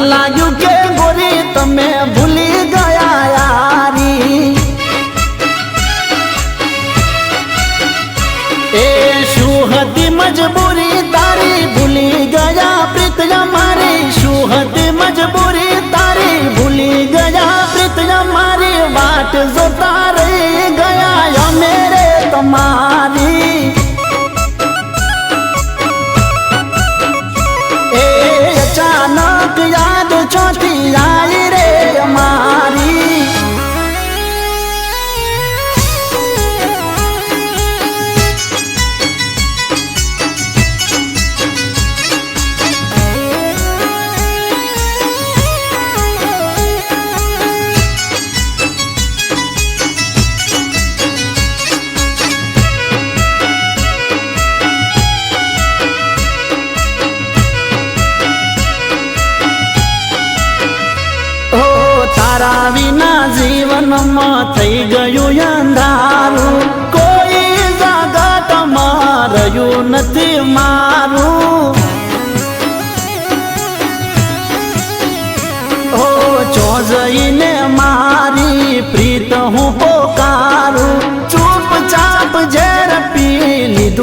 लाग्यू के गोरी तमे भूली गया यारी। ए शू हती मजबूरी तारी भूली गया प्रीत मारी। शू हती मजबूरी तारी भूली गया प्रीत मारी। वाट जोता रही गया या मेरे तुम्हारी। अचानक याद चौथी आई रे हमारी। तारा विना जीवन में थई गयु अंधारू। कोई जगत में रह्यु नथी मारू। ओ चो जईने मारी प्रीत हूँ